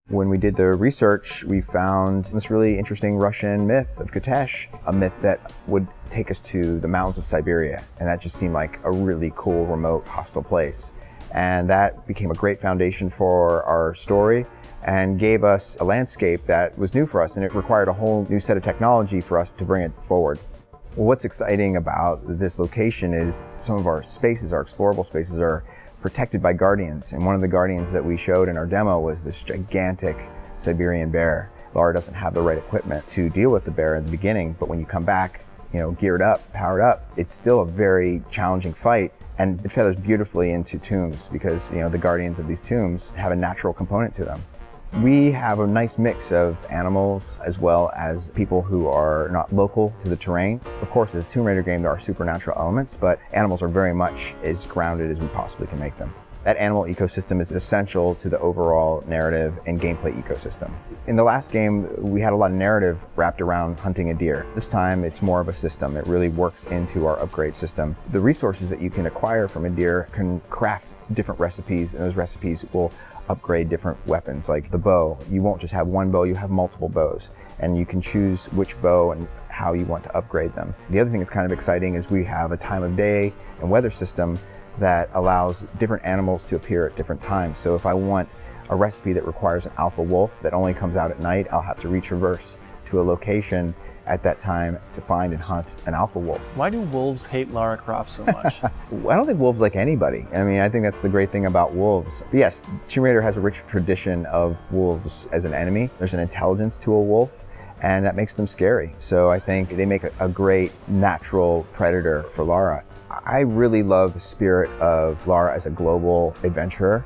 When we did the research, we found this really interesting Russian myth of Katesh, a myth that would take us to the mountains of Siberia. And that just seemed like a really cool, remote, hostile place. And that became a great foundation for our story and gave us a landscape that was new for us, and it required a whole new set of technology for us to bring it forward. Well, what's exciting about this location is some of our spaces, our explorable spaces, are protected by guardians. And one of the guardians that we showed in our demo was this gigantic Siberian bear. Lara doesn't have the right equipment to deal with the bear in the beginning, but when you come back, geared up, powered up, it's still a very challenging fight. And it feathers beautifully into tombs because, the guardians of these tombs have a natural component to them. We have a nice mix of animals as well as people who are not local to the terrain. Of course, as a Tomb Raider game, there are supernatural elements, but animals are very much as grounded as we possibly can make them. That animal ecosystem is essential to the overall narrative and gameplay ecosystem. In the last game, we had a lot of narrative wrapped around hunting a deer. This time, it's more of a system. It really works into our upgrade system. The resources that you can acquire from a deer can craft different recipes, and those recipes will upgrade different weapons, like the bow. You won't just have one bow, you have multiple bows, and you can choose which bow and how you want to upgrade them. The other thing that's kind of exciting is we have a time of day and weather system that allows different animals to appear at different times. So if I want a recipe that requires an alpha wolf that only comes out at night, I'll have to retraverse to a location at that time to find and hunt an alpha wolf. Why do wolves hate Lara Croft so much? I don't think wolves like anybody. I think that's the great thing about wolves. But yes, Tomb Raider has a rich tradition of wolves as an enemy. There's an intelligence to a wolf, and that makes them scary. So I think they make a great natural predator for Lara. I really love the spirit of Lara as a global adventurer.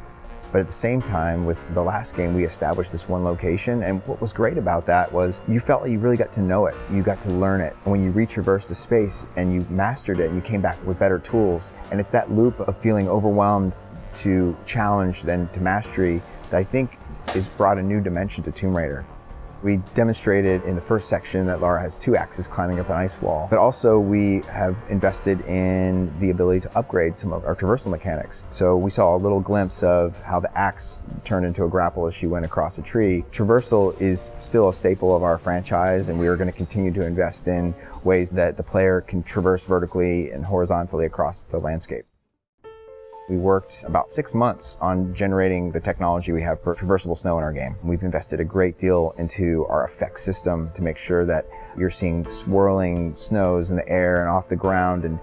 But at the same time, with the last game, we established this one location. And what was great about that was you felt like you really got to know it. You got to learn it. And when you retraversed the space and you mastered it and you came back with better tools, and it's that loop of feeling overwhelmed to challenge then to mastery that I think has brought a new dimension to Tomb Raider. We demonstrated in the first section that Lara has 2 axes climbing up an ice wall, but also we have invested in the ability to upgrade some of our traversal mechanics. So we saw a little glimpse of how the axe turned into a grapple as she went across a tree. Traversal is still a staple of our franchise, and we are going to continue to invest in ways that the player can traverse vertically and horizontally across the landscape. We worked about 6 months on generating the technology we have for traversable snow in our game. We've invested a great deal into our effects system to make sure that you're seeing swirling snows in the air and off the ground and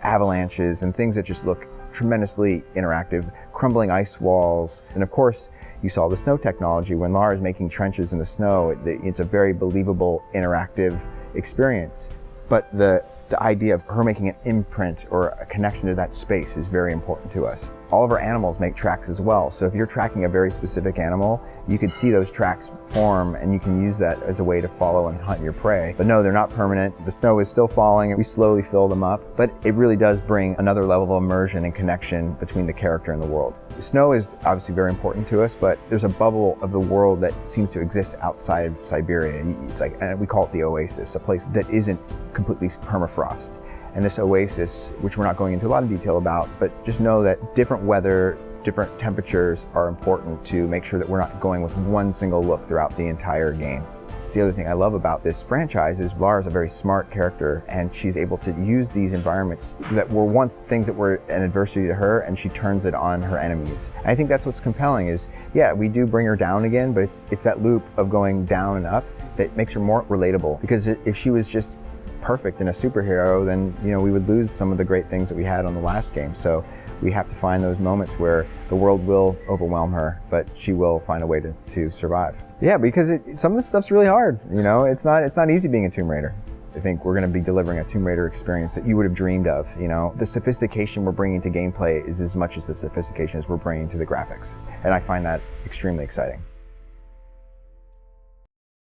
avalanches and things that just look tremendously interactive, crumbling ice walls. And of course, you saw the snow technology. When Lara's making trenches in the snow, it's a very believable, interactive experience. But the idea of her making an imprint or a connection to that space is very important to us. All of our animals make tracks as well. So if you're tracking a very specific animal, you could see those tracks form and you can use that as a way to follow and hunt your prey. But no, they're not permanent. The snow is still falling and we slowly fill them up. But it really does bring another level of immersion and connection between the character and the world. Snow is obviously very important to us, but there's a bubble of the world that seems to exist outside of Siberia. It's like, and we call it the oasis, a place that isn't completely permafrost. And this oasis, which we're not going into a lot of detail about, but just know that different weather, different temperatures are important to make sure that we're not going with one single look throughout the entire game. It's the other thing I love about this franchise is Lara's a very smart character, and she's able to use these environments that were once things that were an adversity to her, and she turns it on her enemies. And I think that's what's compelling is, yeah, we do bring her down again, but it's that loop of going down and up that makes her more relatable. Because if she was just perfect and a superhero, then we would lose some of the great things that we had on the last game. So we have to find those moments where the world will overwhelm her, but she will find a way to survive. Yeah, because some of this stuff's really hard. It's not easy being a Tomb Raider. I think we're going to be delivering a Tomb Raider experience that you would have dreamed of. The sophistication we're bringing to gameplay is as much as the sophistication as we're bringing to the graphics, and I find that extremely exciting.